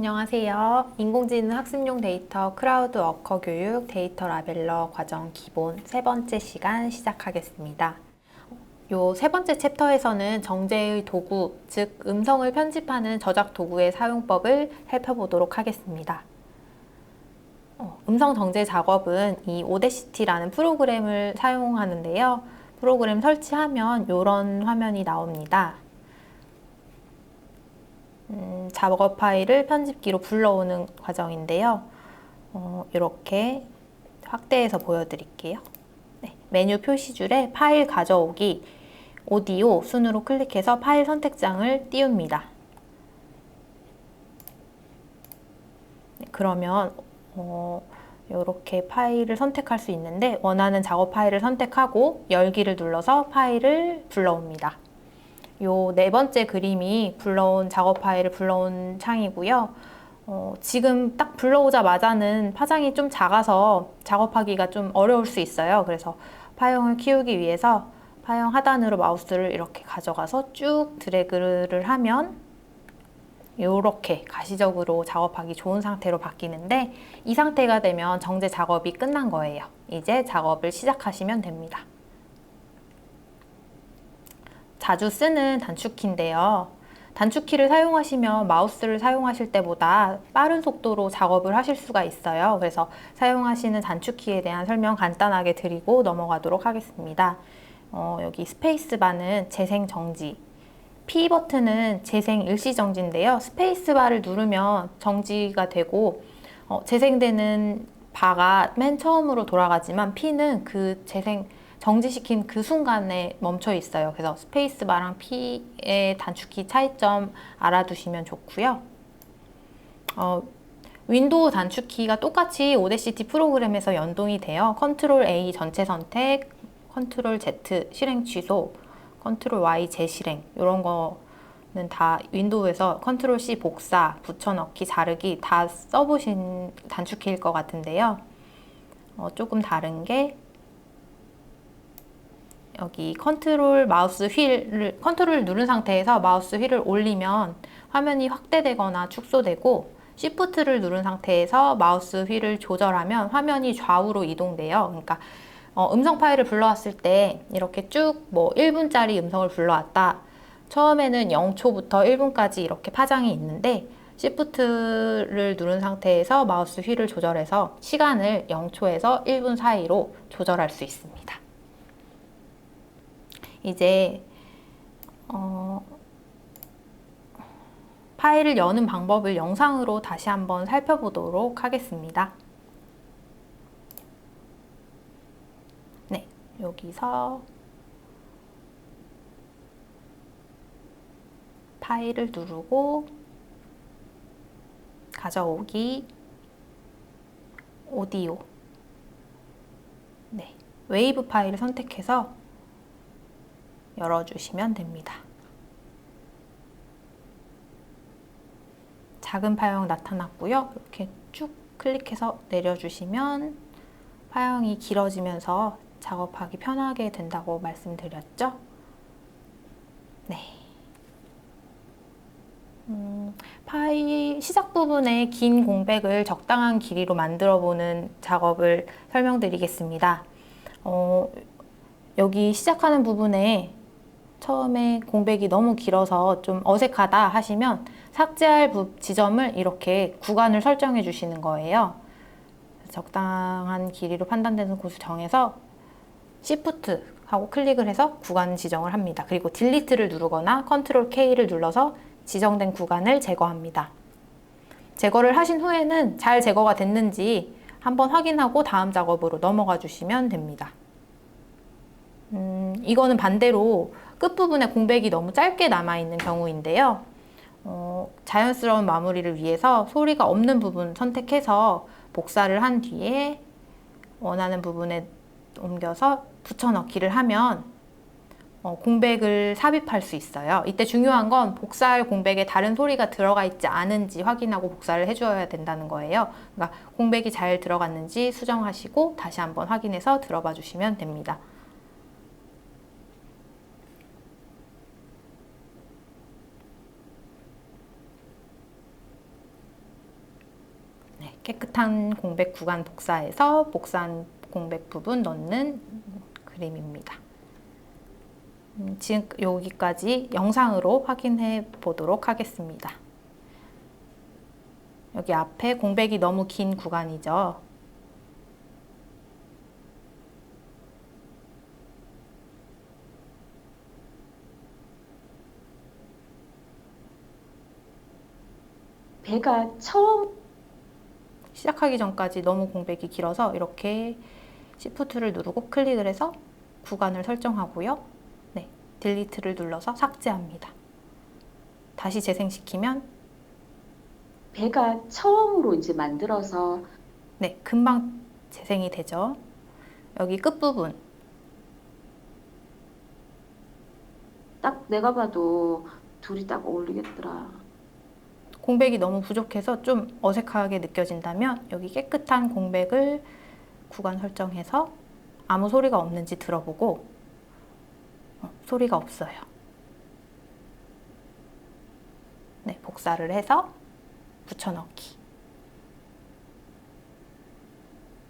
안녕하세요. 인공지능 학습용 데이터 크라우드 워커 교육 데이터 라벨러 과정 기본 세 번째 시간 시작하겠습니다. 요 세 번째 챕터에서는 정제의 도구, 즉 음성을 편집하는 저작 도구의 사용법을 살펴보도록 하겠습니다. 음성 정제 작업은 이 오데시티라는 프로그램을 사용하는데요. 프로그램 설치하면 이런 화면이 나옵니다. 작업 파일을 편집기로 불러오는 과정인데요. 이렇게 확대해서 보여드릴게요. 네, 메뉴 표시줄에 파일 가져오기, 오디오 순으로 클릭해서 파일 선택장을 띄웁니다. 네, 그러면 이렇게 파일을 선택할 수 있는데 원하는 작업 파일을 선택하고 열기를 눌러서 파일을 불러옵니다. 요 네 번째 그림이 불러온 작업 파일을 불러온 창이고요. 지금 딱 불러오자마자는 파장이 좀 작아서 작업하기가 좀 어려울 수 있어요. 그래서 파형을 키우기 위해서 파형 하단으로 마우스를 이렇게 가져가서 쭉 드래그를 하면 이렇게 가시적으로 작업하기 좋은 상태로 바뀌는데, 이 상태가 되면 정제 작업이 끝난 거예요. 이제 작업을 시작하시면 됩니다. 자주 쓰는 단축키인데요. 단축키를 사용하시면 마우스를 사용하실 때보다 빠른 속도로 작업을 하실 수가 있어요. 그래서 사용하시는 단축키에 대한 설명 간단하게 드리고 넘어가도록 하겠습니다. 여기 스페이스바는 재생 정지, P 버튼은 재생 일시 정지인데요. 스페이스바를 누르면 정지가 되고 재생되는 바가 맨 처음으로 돌아가지만 P는 그 정지시킨 그 순간에 멈춰 있어요. 그래서 스페이스바랑 P의 단축키 차이점 알아두시면 좋고요. 윈도우 단축키가 똑같이 오데시티 프로그램에서 연동이 돼요. 컨트롤 A 전체 선택, 컨트롤 Z 실행 취소, 컨트롤 Y 재실행, 이런 거는 다 윈도우에서 컨트롤 C 복사, 붙여넣기, 자르기 다 써보신 단축키일 것 같은데요. 조금 다른 게 여기 컨트롤 누른 상태에서 마우스 휠을 올리면 화면이 확대되거나 축소되고, Shift를 누른 상태에서 마우스 휠을 조절하면 화면이 좌우로 이동돼요. 그러니까 음성 파일을 불러왔을 때 이렇게 쭉 1분짜리 음성을 불러왔다. 처음에는 0초부터 1분까지 이렇게 파장이 있는데, Shift를 누른 상태에서 마우스 휠을 조절해서 시간을 0초에서 1분 사이로 조절할 수 있습니다. 이제 파일을 여는 방법을 영상으로 다시 한번 살펴보도록 하겠습니다. 네, 여기서 파일을 누르고 가져오기, 오디오, 네, 웨이브 파일을 선택해서 열어주시면 됩니다. 작은 파형 나타났고요. 이렇게 쭉 클릭해서 내려주시면 파형이 길어지면서 작업하기 편하게 된다고 말씀드렸죠. 네. 파일 시작 부분에 긴 공백을 적당한 길이로 만들어 보는 작업을 설명드리겠습니다. 여기 시작하는 부분에 처음에 공백이 너무 길어서 좀 어색하다 하시면 삭제할 지점을 이렇게 구간을 설정해 주시는 거예요. 적당한 길이로 판단되는 곳을 정해서 Shift 하고 클릭을 해서 구간 지정을 합니다. 그리고 딜리트를 누르거나 컨트롤 K를 눌러서 지정된 구간을 제거합니다. 제거를 하신 후에는 잘 제거가 됐는지 한번 확인하고 다음 작업으로 넘어가 주시면 됩니다. 이거는 반대로 끝부분에 공백이 너무 짧게 남아있는 경우인데요. 자연스러운 마무리를 위해서 소리가 없는 부분 선택해서 복사를 한 뒤에 원하는 부분에 옮겨서 붙여넣기를 하면 공백을 삽입할 수 있어요. 이때 중요한 건 복사할 공백에 다른 소리가 들어가 있지 않은지 확인하고 복사를 해줘야 된다는 거예요. 그러니까 공백이 잘 들어갔는지 수정하시고 다시 한번 확인해서 들어봐 주시면 됩니다. 깨끗한 공백 구간 복사해서 복사한 공백 부분 넣는 그림입니다. 지금 여기까지 영상으로 확인해 보도록 하겠습니다. 여기 앞에 공백이 너무 긴 구간이죠. 배가 처음 시작하기 전까지 너무 공백이 길어서 이렇게 Shift를 누르고 클릭을 해서 구간을 설정하고요. 네, 딜리트를 눌러서 삭제합니다. 다시 재생시키면 배가 처음으로 이제 만들어서 네, 금방 재생이 되죠. 여기 끝부분 딱 내가 봐도 둘이 딱 어울리겠더라. 공백이 너무 부족해서 좀 어색하게 느껴진다면 여기 깨끗한 공백을 구간 설정해서 아무 소리가 없는지 들어보고 소리가 없어요. 네, 복사를 해서 붙여넣기.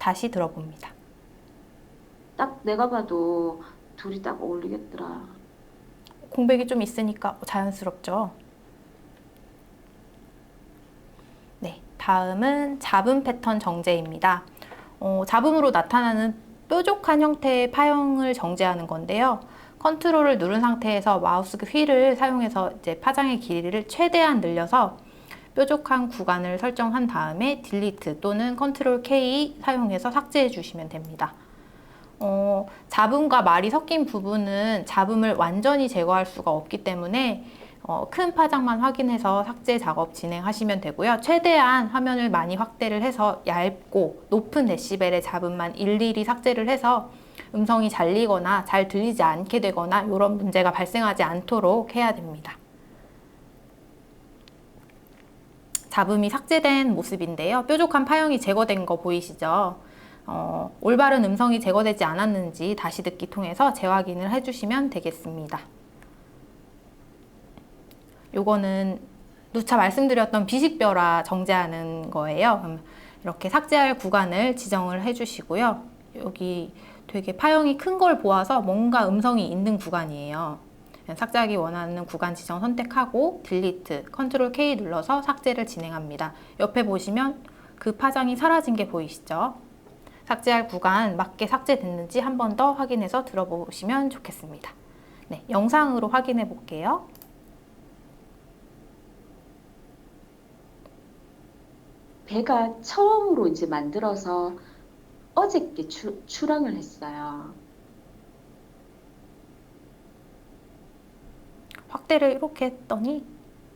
다시 들어봅니다. 딱 내가 봐도 둘이 딱 어울리겠더라. 공백이 좀 있으니까 자연스럽죠. 네, 다음은 잡음 패턴 정제입니다. 잡음으로 나타나는 뾰족한 형태의 파형을 정제하는 건데요. 컨트롤을 누른 상태에서 마우스 휠을 사용해서 이제 파장의 길이를 최대한 늘려서 뾰족한 구간을 설정한 다음에 딜리트 또는 컨트롤 K 사용해서 삭제해 주시면 됩니다. 잡음과 말이 섞인 부분은 잡음을 완전히 제거할 수가 없기 때문에 큰 파장만 확인해서 삭제 작업 진행하시면 되고요. 최대한 화면을 많이 확대를 해서 얇고 높은 데시벨의 잡음만 일일이 삭제를 해서 음성이 잘리거나 잘 들리지 않게 되거나 이런 문제가 발생하지 않도록 해야 됩니다. 잡음이 삭제된 모습인데요. 뾰족한 파형이 제거된 거 보이시죠? 올바른 음성이 제거되지 않았는지 다시 듣기 통해서 재확인을 해주시면 되겠습니다. 요거는 누차 말씀드렸던 비식별화 정제하는 거예요. 그럼 이렇게 삭제할 구간을 지정을 해주시고요. 여기 되게 파형이 큰 걸 보아서 뭔가 음성이 있는 구간이에요. 삭제하기 원하는 구간 지정 선택하고 딜리트, 컨트롤 K 눌러서 삭제를 진행합니다. 옆에 보시면 그 파장이 사라진 게 보이시죠? 삭제할 구간 맞게 삭제됐는지 한 번 더 확인해서 들어보시면 좋겠습니다. 네, 영상으로 확인해 볼게요. 배가 처음으로 이제 만들어서 어저께 출항을 했어요. 확대를 이렇게 했더니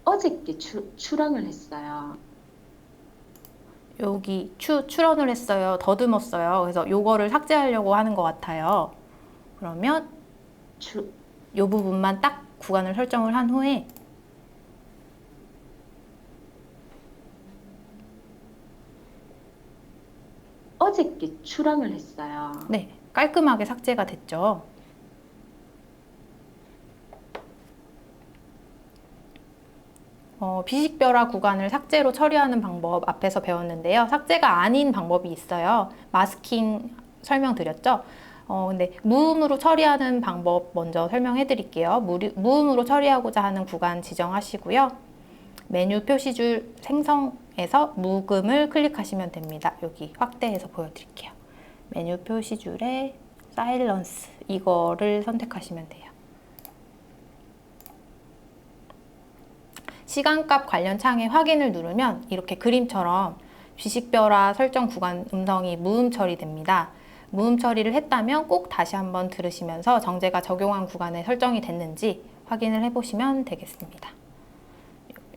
어저께 출항을 했어요. 여기 출원을 했어요. 더듬었어요. 그래서 요거를 삭제하려고 하는 것 같아요. 그러면 요 부분만 딱 구간을 설정을 한 후에 어저께 출항을 했어요. 네, 깔끔하게 삭제가 됐죠. 비식별화 구간을 삭제로 처리하는 방법 앞에서 배웠는데요. 삭제가 아닌 방법이 있어요. 마스킹 설명드렸죠? 근데 무음으로 처리하는 방법 먼저 설명해 드릴게요. 무음으로 처리하고자 하는 구간 지정하시고요. 메뉴 표시줄 생성에서 무음을 클릭하시면 됩니다. 여기 확대해서 보여드릴게요. 메뉴 표시줄에 사일런스 이거를 선택하시면 돼요. 시간값 관련 창에 확인을 누르면 이렇게 그림처럼 비식별화 설정 구간 음성이 무음 처리됩니다. 무음 처리를 했다면 꼭 다시 한번 들으시면서 정제가 적용한 구간에 설정이 됐는지 확인을 해보시면 되겠습니다.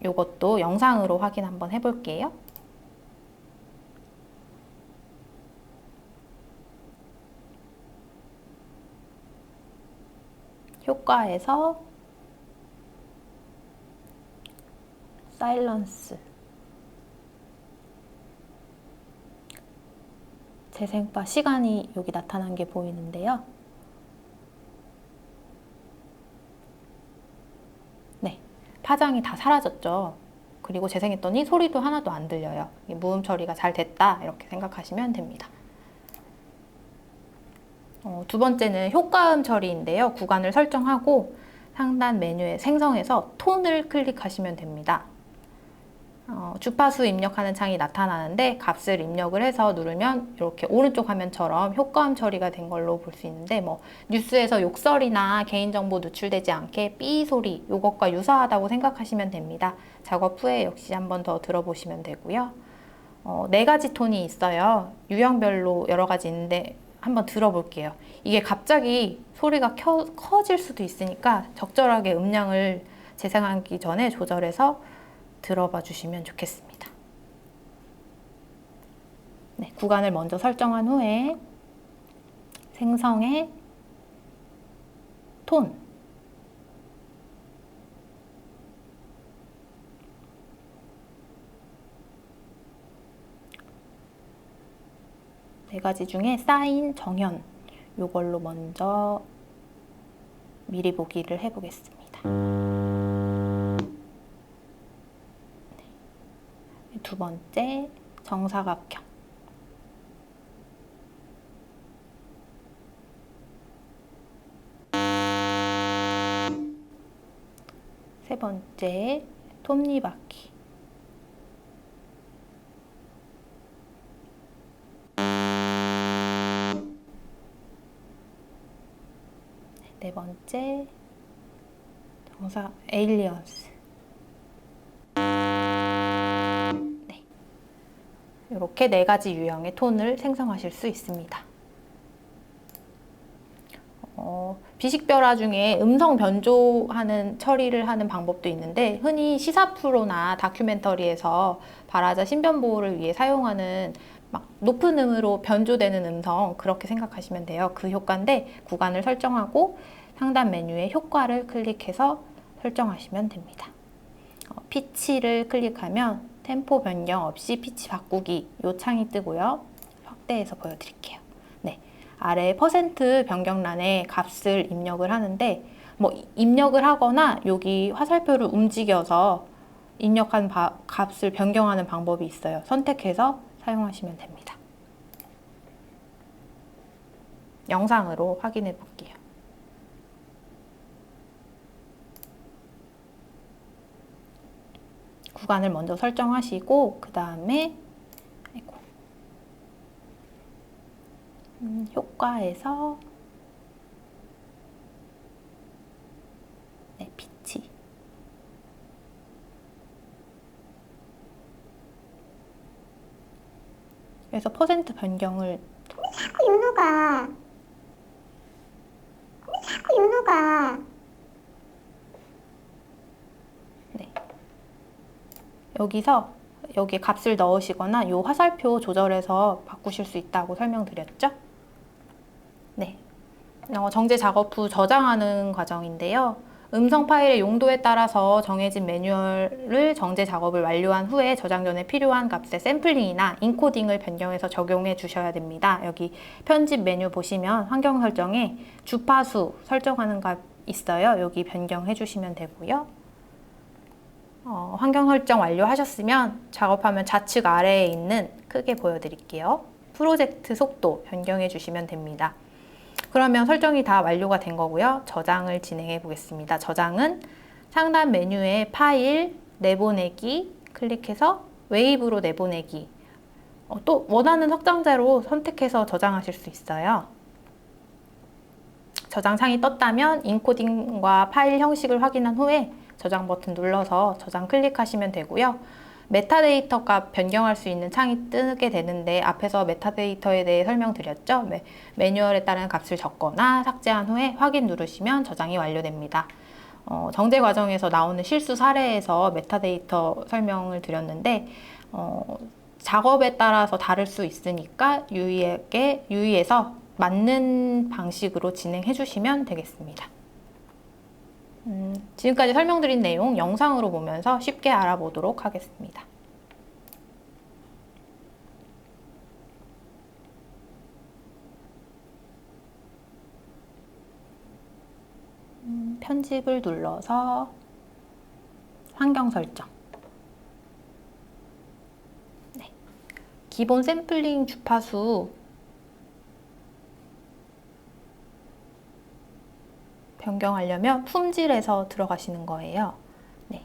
이것도 영상으로 확인 한번 해볼게요. 효과에서 사일런스 재생바 시간이 여기 나타난 게 보이는데요. 네, 파장이 다 사라졌죠. 그리고 재생했더니 소리도 하나도 안 들려요. 무음 처리가 잘 됐다 이렇게 생각하시면 됩니다. 두 번째는 효과음 처리인데요. 구간을 설정하고 상단 메뉴에 생성해서 톤을 클릭하시면 됩니다. 주파수 입력하는 창이 나타나는데 값을 입력을 해서 누르면 이렇게 오른쪽 화면처럼 효과음 처리가 된 걸로 볼 수 있는데 뭐 뉴스에서 욕설이나 개인정보 노출되지 않게 삐 소리 이것과 유사하다고 생각하시면 됩니다. 작업 후에 역시 한번 더 들어보시면 되고요. 네 가지 톤이 있어요. 유형별로 여러 가지 있는데 한번 들어볼게요. 이게 갑자기 소리가 커질 수도 있으니까 적절하게 음량을 재생하기 전에 조절해서 들어봐 주시면 좋겠습니다. 네, 구간을 먼저 설정한 후에 생성의 톤, 네 가지 중에 사인, 정현 이걸로 먼저 미리 보기를 해보겠습니다. 두 번째, 정사각형. 세 번째, 톱니바퀴. 네 번째, 정사 에일리언스. 이렇게 네 가지 유형의 톤을 생성하실 수 있습니다. 비식별화 중에 음성 변조하는 처리를 하는 방법도 있는데 흔히 시사 프로나 다큐멘터리에서 발화자 신변 보호를 위해 사용하는 막 높은 음으로 변조되는 음성 그렇게 생각하시면 돼요. 그 효과인데 구간을 설정하고 상단 메뉴에 효과를 클릭해서 설정하시면 됩니다. 피치를 클릭하면 템포 변경 없이 피치 바꾸기 이 창이 뜨고요. 확대해서 보여드릴게요. 네, 아래 퍼센트 변경란에 값을 입력을 하는데 뭐 입력을 하거나 여기 화살표를 움직여서 입력한 값을 변경하는 방법이 있어요. 선택해서 사용하시면 됩니다. 영상으로 확인해 볼게요. 구간을 먼저 설정하시고 그 다음에 효과에서 네, 피치 그래서 퍼센트 변경을 자꾸 윤호가 네. 여기에 값을 넣으시거나 이 화살표 조절해서 바꾸실 수 있다고 설명드렸죠? 네. 정제 작업 후 저장하는 과정인데요. 음성 파일의 용도에 따라서 정해진 매뉴얼을 정제 작업을 완료한 후에 저장 전에 필요한 값의 샘플링이나 인코딩을 변경해서 적용해 주셔야 됩니다. 여기 편집 메뉴 보시면 환경 설정에 주파수 설정하는 값 있어요. 여기 변경해 주시면 되고요. 환경 설정 완료하셨으면 작업하면 좌측 아래에 있는 크게 보여드릴게요. 프로젝트 속도 변경해 주시면 됩니다. 그러면 설정이 다 완료가 된 거고요. 저장을 진행해 보겠습니다. 저장은 상단 메뉴에 파일, 내보내기 클릭해서 웨이브로 내보내기 또 원하는 확장자로 선택해서 저장하실 수 있어요. 저장 창이 떴다면 인코딩과 파일 형식을 확인한 후에 저장 버튼 눌러서 저장 클릭하시면 되고요. 메타데이터 값 변경할 수 있는 창이 뜨게 되는데 앞에서 메타데이터에 대해 설명드렸죠. 매뉴얼에 따른 값을 적거나 삭제한 후에 확인 누르시면 저장이 완료됩니다. 정제 과정에서 나오는 실수 사례에서 메타데이터 설명을 드렸는데 작업에 따라서 다를 수 있으니까 유의해서 맞는 방식으로 진행해 주시면 되겠습니다. 지금까지 설명드린 내용 영상으로 보면서 쉽게 알아보도록 하겠습니다. 편집을 눌러서 환경 설정 기본 샘플링 주파수 변경하려면 품질에서 들어가시는 거예요. 네.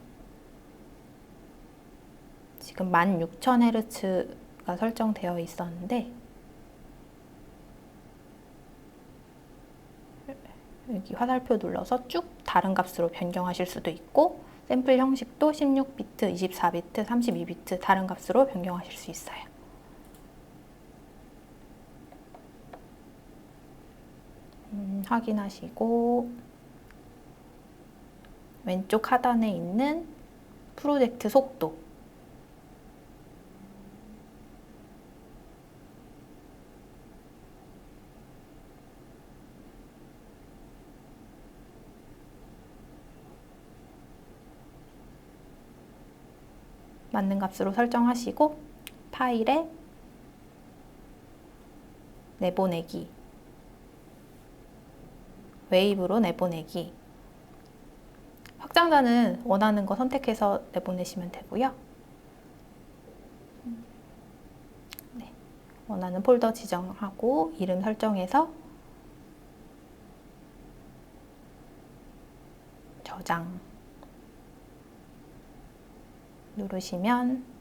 지금 16,000Hz가 설정되어 있었는데 여기 화살표 눌러서 쭉 다른 값으로 변경하실 수도 있고 샘플 형식도 16비트, 24비트, 32비트 다른 값으로 변경하실 수 있어요. 확인하시고 왼쪽 하단에 있는 프로젝트 속도 맞는 값으로 설정하시고 파일에 내보내기 웨이브로 내보내기 확장자는 원하는 거 선택해서 내보내시면 되고요. 네, 원하는 폴더 지정하고 이름 설정해서 저장 누르시면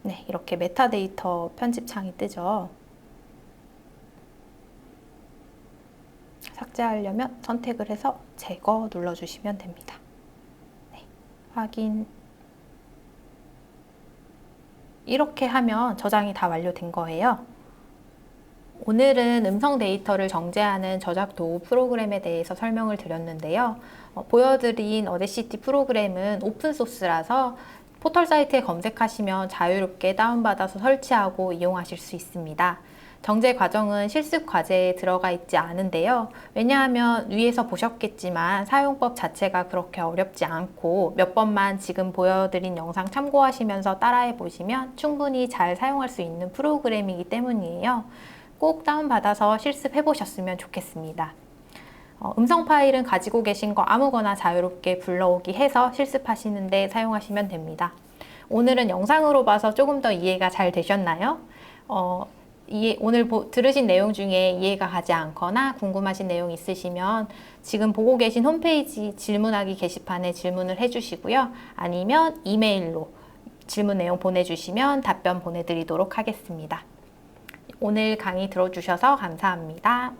네, 이렇게 메타데이터 편집창이 뜨죠. 삭제하려면 선택을 해서 제거 눌러주시면 됩니다. 네, 확인. 이렇게 하면 저장이 다 완료된 거예요. 오늘은 음성 데이터를 정제하는 저작 도구 프로그램에 대해서 설명을 드렸는데요. 보여드린 어데시티 프로그램은 오픈소스라서 포털 사이트에 검색하시면 자유롭게 다운받아서 설치하고 이용하실 수 있습니다. 정제 과정은 실습 과제에 들어가 있지 않은데요. 왜냐하면 위에서 보셨겠지만 사용법 자체가 그렇게 어렵지 않고 몇 번만 지금 보여드린 영상 참고하시면서 따라해 보시면 충분히 잘 사용할 수 있는 프로그램이기 때문이에요. 꼭 다운받아서 실습해 보셨으면 좋겠습니다. 음성 파일은 가지고 계신 거 아무거나 자유롭게 불러오기 해서 실습하시는데 사용하시면 됩니다. 오늘은 영상으로 봐서 조금 더 이해가 잘 되셨나요? 오늘 들으신 내용 중에 이해가 가지 않거나 궁금하신 내용 있으시면 지금 보고 계신 홈페이지 질문하기 게시판에 질문을 해주시고요. 아니면 이메일로 질문 내용 보내주시면 답변 보내드리도록 하겠습니다. 오늘 강의 들어주셔서 감사합니다.